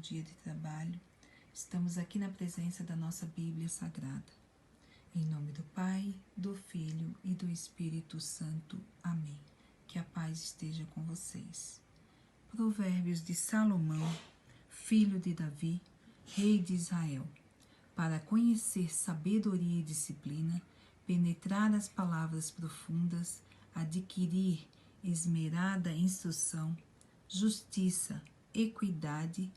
dia de trabalho. Estamos aqui na presença da nossa Bíblia Sagrada. Em nome do Pai, do Filho e do Espírito Santo. Amém. Que a paz esteja com vocês. Provérbios de Salomão, filho de Davi, rei de Israel. Para conhecer sabedoria e disciplina, penetrar as palavras profundas, adquirir esmerada instrução, justiça, equidade,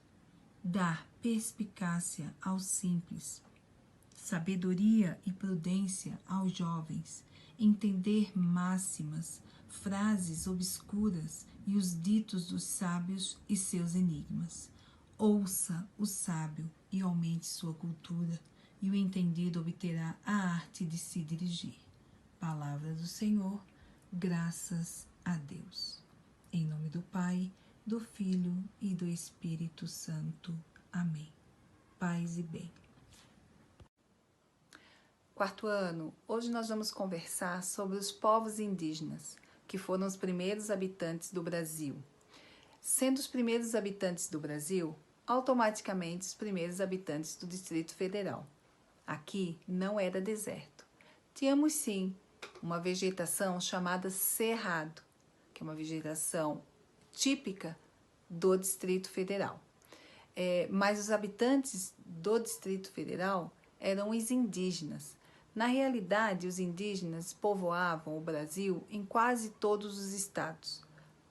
dar perspicácia aos simples, sabedoria e prudência aos jovens, entender máximas, frases obscuras e os ditos dos sábios e seus enigmas. Ouça o sábio e aumente sua cultura, e o entendido obterá a arte de se dirigir. Palavra do Senhor, graças a Deus. Em nome do Pai, do Filho e do Espírito Santo. Amém. Paz e bem. Quarto ano, hoje nós vamos conversar sobre os povos indígenas, que foram os primeiros habitantes do Brasil. Sendo os primeiros habitantes do Brasil, automaticamente os primeiros habitantes do Distrito Federal. Aqui não era deserto. Tínhamos sim uma vegetação chamada cerrado, que é uma vegetação típica do Distrito Federal. Mas os habitantes do Distrito Federal eram os indígenas. Na realidade, os indígenas povoavam o Brasil em quase todos os estados.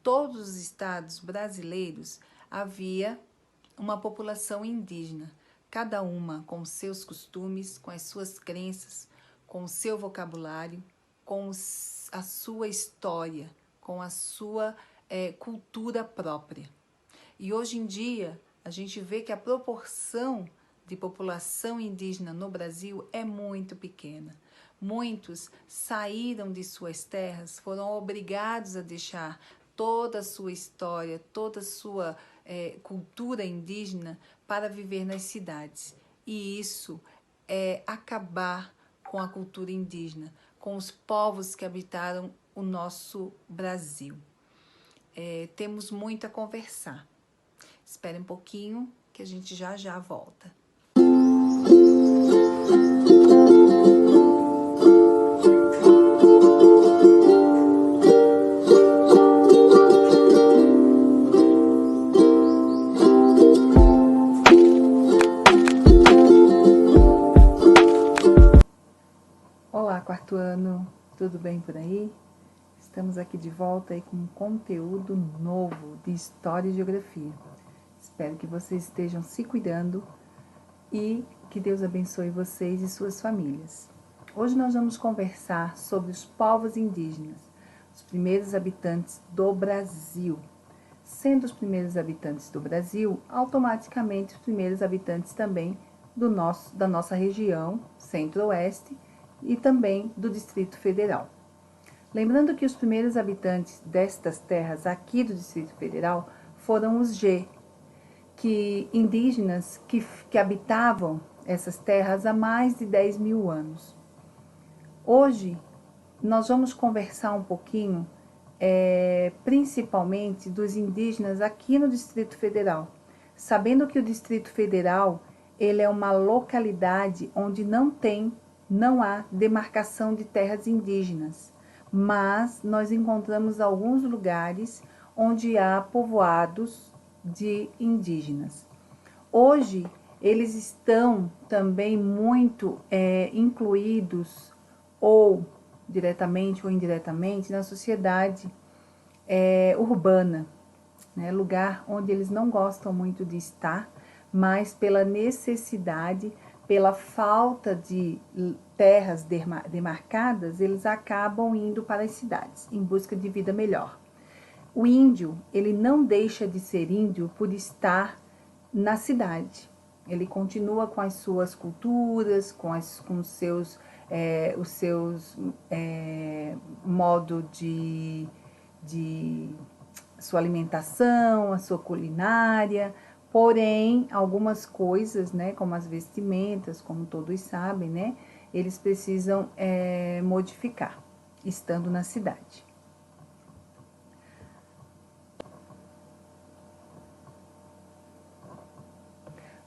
Todos os estados brasileiros havia uma população indígena, cada uma com seus costumes, com as suas crenças, com o seu vocabulário, com a sua história, com a sua cultura própria. E hoje em dia, a gente vê que a proporção de população indígena no Brasil é muito pequena. Muitos saíram de suas terras, foram obrigados a deixar toda a sua história, toda a sua cultura indígena para viver nas cidades. E isso é acabar com a cultura indígena, com os povos que habitaram o nosso Brasil. Temos muito a conversar. Espere um pouquinho que a gente já volta. Olá, quarto ano, tudo bem por aí? Estamos aqui de volta aí com um conteúdo novo de História e Geografia. Espero que vocês estejam se cuidando e que Deus abençoe vocês e suas famílias. Hoje nós vamos conversar sobre os povos indígenas, os primeiros habitantes do Brasil. Sendo os primeiros habitantes do Brasil, automaticamente os primeiros habitantes também da nossa região, centro-oeste, e também do Distrito Federal. Lembrando que os primeiros habitantes destas terras aqui do Distrito Federal foram os G, indígenas que habitavam essas terras há mais de 10 mil anos. Hoje, nós vamos conversar um pouquinho, principalmente dos indígenas aqui no Distrito Federal, sabendo que o Distrito Federal ele é uma localidade onde não há demarcação de terras indígenas, mas nós encontramos alguns lugares onde há povoados de indígenas. Hoje, eles estão também muito incluídos, ou diretamente ou indiretamente, na sociedade urbana, né? Lugar onde eles não gostam muito de estar, mas pela necessidade, pela falta de terras demarcadas, eles acabam indo para as cidades em busca de vida melhor. O índio, ele não deixa de ser índio por estar na cidade. Ele continua com as suas culturas, com os seus modo de sua alimentação, a sua culinária. Porém, algumas coisas, né, como as vestimentas, como todos sabem, né, eles precisam modificar, estando na cidade.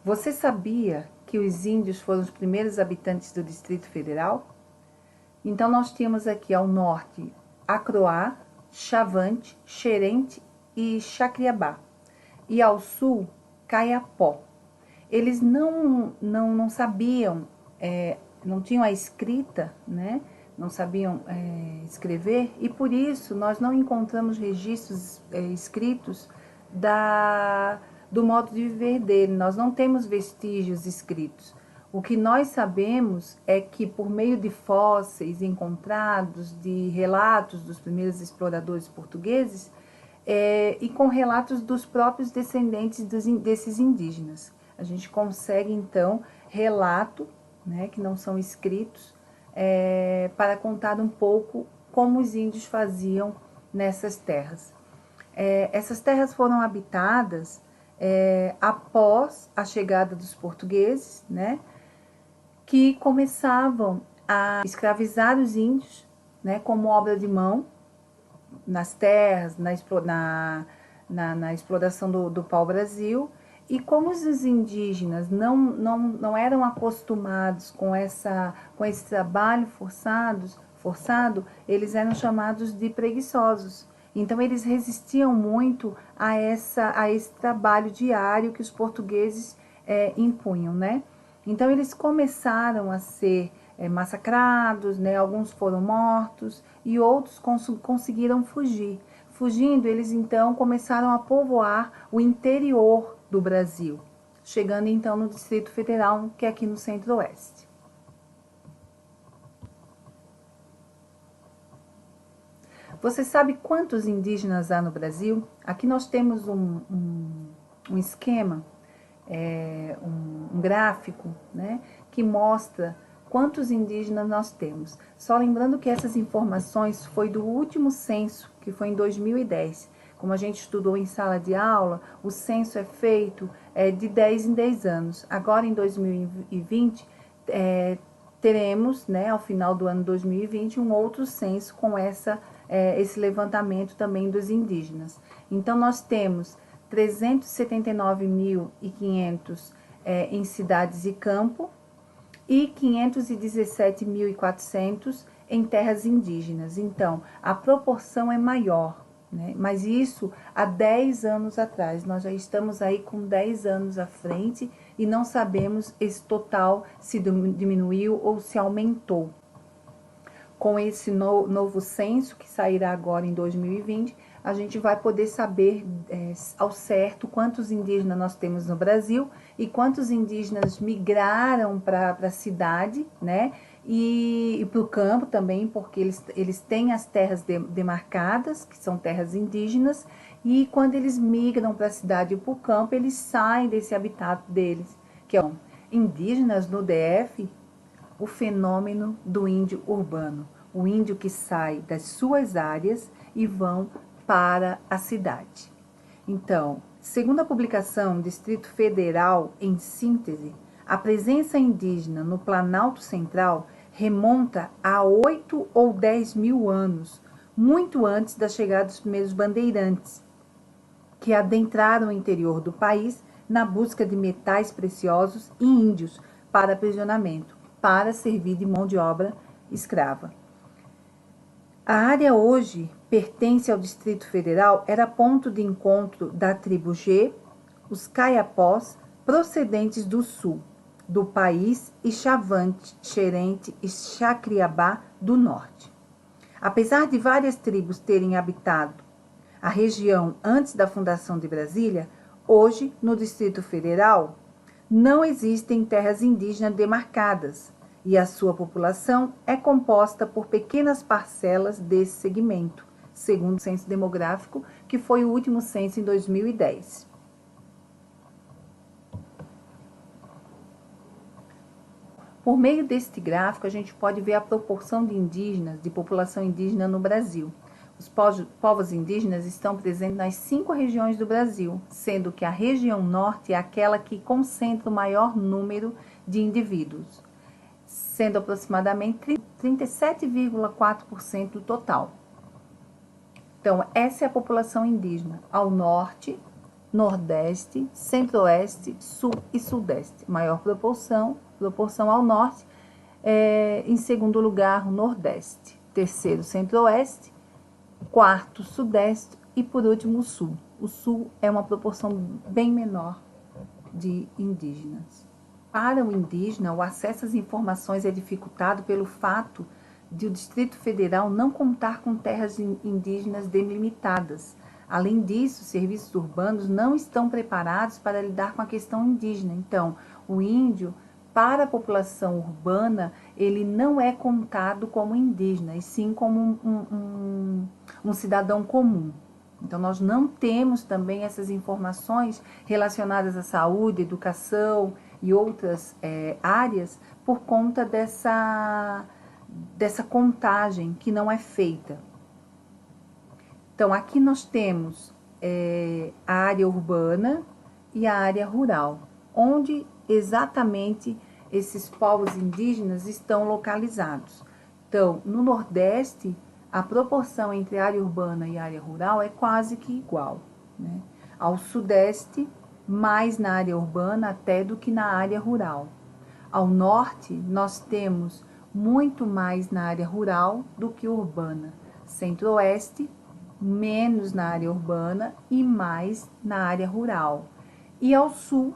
Você sabia que os índios foram os primeiros habitantes do Distrito Federal? Então nós tínhamos aqui ao norte Acroá, Chavante, Xerente e Chacriabá. E ao sul, Caiapó. Eles não sabiam, não tinham a escrita, né? Não sabiam escrever, e por isso nós não encontramos registros escritos do modo de viver dele. Nós não temos vestígios escritos. O que nós sabemos é que, por meio de fósseis encontrados, de relatos dos primeiros exploradores portugueses, e com relatos dos próprios descendentes desses indígenas, a gente consegue, então, relato, né, que não são escritos, para contar um pouco como os índios faziam nessas terras. Essas terras foram habitadas após a chegada dos portugueses, né, que começavam a escravizar os índios, né, como obra de mão, nas terras, na exploração do pau-brasil. E como os indígenas não eram acostumados com esse trabalho forçado, eles eram chamados de preguiçosos. Então eles resistiam muito a esse trabalho diário que os portugueses impunham, né? Então eles começaram a ser massacrados, né? Alguns foram mortos e outros conseguiram fugir. Fugindo, eles então começaram a povoar o interior do Brasil, chegando então no Distrito Federal, que é aqui no Centro-Oeste. Você sabe quantos indígenas há no Brasil? Aqui nós temos um esquema, um gráfico, né, que mostra quantos indígenas nós temos. Só lembrando que essas informações foi do último censo, que foi em 2010. Como a gente estudou em sala de aula, o censo é feito de 10 em 10 anos. Agora, em 2020, teremos, né, ao final do ano 2020, um outro censo com esse levantamento também dos indígenas. Então, nós temos 379.500 em cidades e campo e 517.400 em terras indígenas. Então, a proporção é maior, né? Mas isso há 10 anos atrás. Nós já estamos aí com 10 anos à frente e não sabemos esse total se diminuiu ou se aumentou. Com esse novo censo que sairá agora em 2020, a gente vai poder saber ao certo quantos indígenas nós temos no Brasil e quantos indígenas migraram para a cidade, né? E para o campo também, porque eles têm as terras demarcadas, que são terras indígenas, e quando eles migram para a cidade e para o campo, eles saem desse habitat deles, que é indígenas no DF, o fenômeno do índio urbano, o índio que sai das suas áreas e vão para a cidade. Então, segundo a publicação Distrito Federal em Síntese, a presença indígena no Planalto Central remonta a 8 ou 10 mil anos, muito antes da chegada dos primeiros bandeirantes, que adentraram o interior do país na busca de metais preciosos e índios para aprisionamento, para servir de mão de obra escrava. A área hoje pertence ao Distrito Federal, era ponto de encontro da tribo G, os Caiapós, procedentes do sul do país, e Chavante, Xerente e Chacriabá do norte. Apesar de várias tribos terem habitado a região antes da fundação de Brasília, hoje, no Distrito Federal, não existem terras indígenas demarcadas, e a sua população é composta por pequenas parcelas desse segmento, segundo o censo demográfico, que foi o último censo em 2010. Por meio deste gráfico, a gente pode ver a proporção de indígenas, de população indígena no Brasil. Os povos indígenas estão presentes nas 5 regiões do Brasil, sendo que a região norte é aquela que concentra o maior número de indivíduos, sendo aproximadamente 37,4% do total. Então, essa é a população indígena. Ao norte, Nordeste, Centro-Oeste, Sul e Sudeste. Maior proporção ao Norte. Em segundo lugar, o Nordeste. Terceiro, Centro-Oeste. Quarto, Sudeste. E por último, o Sul. O Sul é uma proporção bem menor de indígenas. Para o indígena, o acesso às informações é dificultado pelo fato de o Distrito Federal não contar com terras indígenas delimitadas. Além disso, serviços urbanos não estão preparados para lidar com a questão indígena. Então, o índio, para a população urbana, ele não é contado como indígena, e sim como um cidadão comum. Então, nós não temos também essas informações relacionadas à saúde, educação e outras áreas por conta dessa contagem que não é feita. Então, aqui nós temos a área urbana e a área rural, onde exatamente esses povos indígenas estão localizados. Então, no Nordeste, a proporção entre área urbana e área rural é quase que igual, né? Ao Sudeste, mais na área urbana até do que na área rural. Ao Norte, nós temos muito mais na área rural do que urbana. Centro-Oeste, menos na área urbana e mais na área rural. E ao Sul,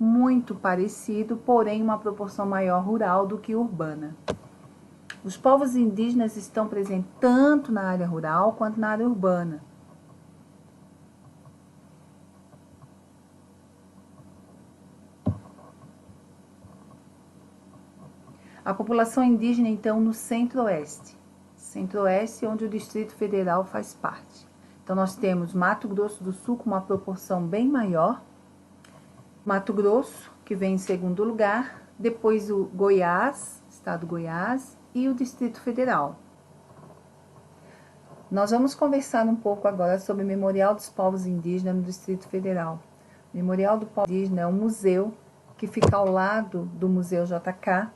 muito parecido, porém uma proporção maior rural do que urbana. Os povos indígenas estão presentes tanto na área rural quanto na área urbana. A população indígena, então, no Centro-Oeste. Centro-Oeste, onde o Distrito Federal faz parte. Então, nós temos Mato Grosso do Sul com uma proporção bem maior. Mato Grosso, que vem em segundo lugar. Depois o Goiás, estado do Goiás, e o Distrito Federal. Nós vamos conversar um pouco agora sobre o Memorial dos Povos Indígenas no Distrito Federal. O Memorial do Povo Indígena é um museu que fica ao lado do Museu JK,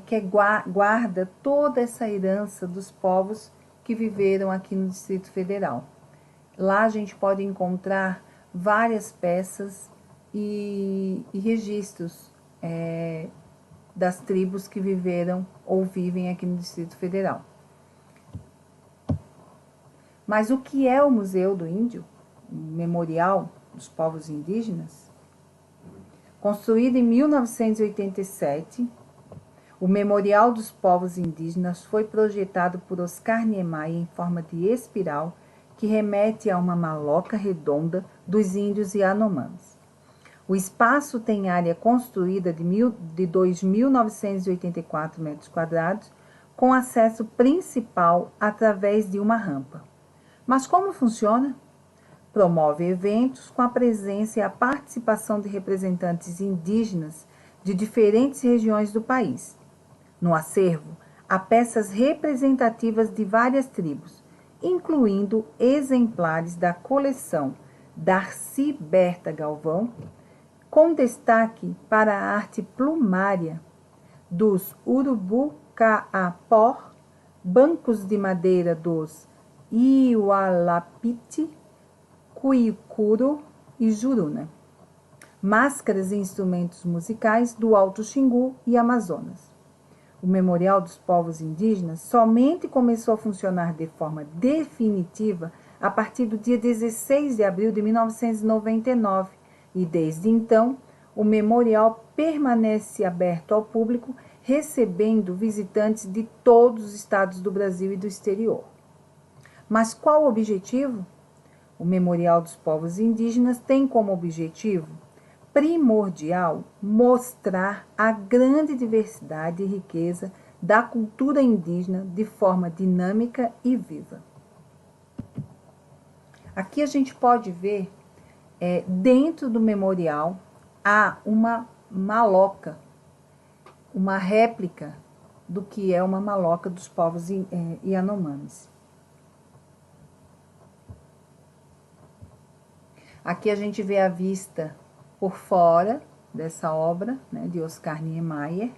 que guarda toda essa herança dos povos que viveram aqui no Distrito Federal. Lá a gente pode encontrar várias peças e registros das tribos que viveram ou vivem aqui no Distrito Federal. Mas o que é o Museu do Índio, o Memorial dos Povos Indígenas? Construído em 1987, o Memorial dos Povos Indígenas foi projetado por Oscar Niemeyer em forma de espiral, que remete a uma maloca redonda dos índios Yanomamis. O espaço tem área construída de 2.984 metros quadrados, com acesso principal através de uma rampa. Mas como funciona? Promove eventos com a presença e a participação de representantes indígenas de diferentes regiões do país. No acervo, há peças representativas de várias tribos, incluindo exemplares da coleção Darcy Berta Galvão, com destaque para a arte plumária dos Urubu-Kaapor, bancos de madeira dos Iualapiti, Cuicuro e Juruna, máscaras e instrumentos musicais do Alto Xingu e Amazonas. O Memorial dos Povos Indígenas somente começou a funcionar de forma definitiva a partir do dia 16 de abril de 1999, e desde então o memorial permanece aberto ao público, recebendo visitantes de todos os estados do Brasil e do exterior. Mas qual o objetivo? O Memorial dos Povos Indígenas tem como objetivo primordial mostrar a grande diversidade e riqueza da cultura indígena de forma dinâmica e viva. Aqui a gente pode ver, dentro do memorial, há uma maloca, uma réplica do que é uma maloca dos povos Yanomamis. Aqui a gente vê a vista por fora dessa obra, né, de Oscar Niemeyer.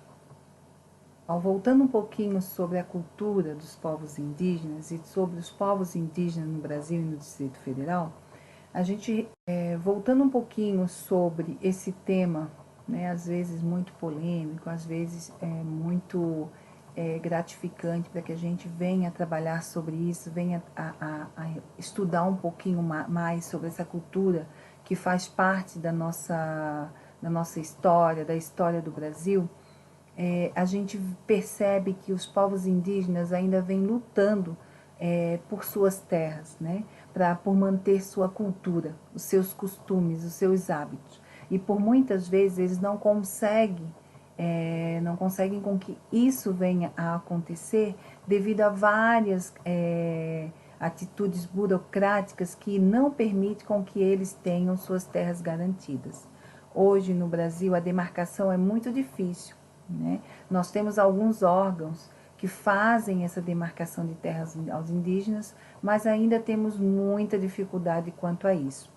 Voltando um pouquinho sobre a cultura dos povos indígenas e sobre os povos indígenas no Brasil e no Distrito Federal, A gente, voltando um pouquinho sobre esse tema, né, às vezes muito polêmico, às vezes muito gratificante para que a gente venha trabalhar sobre isso, venha a estudar um pouquinho mais sobre essa cultura que faz parte da nossa história, da história do Brasil. A gente percebe que os povos indígenas ainda vêm lutando por suas terras, né? Por manter sua cultura, os seus costumes, os seus hábitos. E por muitas vezes eles não conseguem com que isso venha a acontecer devido a várias atitudes burocráticas que não permitem com que eles tenham suas terras garantidas. Hoje no Brasil a demarcação é muito difícil, né? Nós temos alguns órgãos que fazem essa demarcação de terras aos indígenas, mas ainda temos muita dificuldade quanto a isso.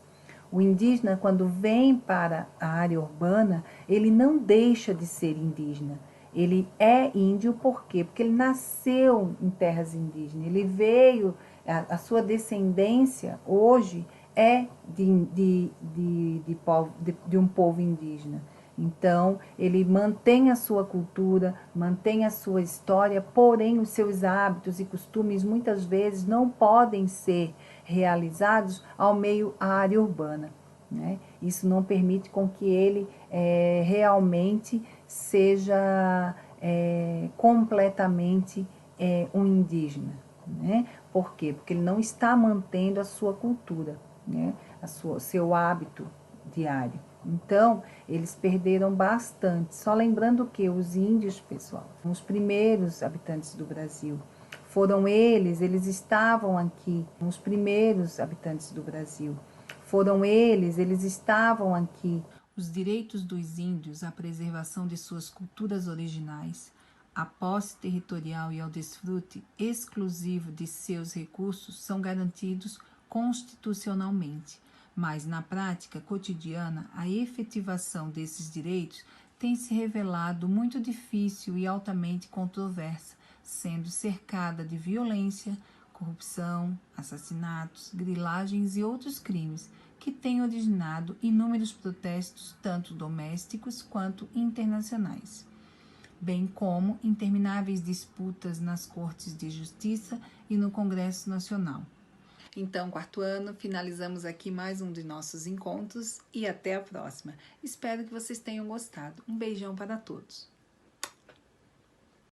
O indígena, quando vem para a área urbana, ele não deixa de ser indígena. Ele é índio por quê? Porque ele nasceu em terras indígenas. Ele veio, a sua descendência hoje é de um povo indígena. Então, ele mantém a sua cultura, mantém a sua história, porém os seus hábitos e costumes muitas vezes não podem ser realizados ao meio à área urbana, né? Isso não permite com que ele realmente seja completamente um indígena, né? Por quê? Porque ele não está mantendo a sua cultura, né? Seu hábito diário. Então, eles perderam bastante. Só lembrando que os índios, pessoal, os primeiros habitantes do Brasil, foram eles estavam aqui, os primeiros habitantes do Brasil. Foram eles estavam aqui. Os direitos dos índios à preservação de suas culturas originais, à posse territorial e ao desfrute exclusivo de seus recursos são garantidos constitucionalmente, mas na prática cotidiana a efetivação desses direitos tem se revelado muito difícil e altamente controversa, sendo cercada de violência, corrupção, assassinatos, grilagens e outros crimes que têm originado inúmeros protestos, tanto domésticos quanto internacionais, bem como intermináveis disputas nas cortes de justiça e no Congresso Nacional. Então, quarto ano, finalizamos aqui mais um de nossos encontros e até a próxima. Espero que vocês tenham gostado. Um beijão para todos.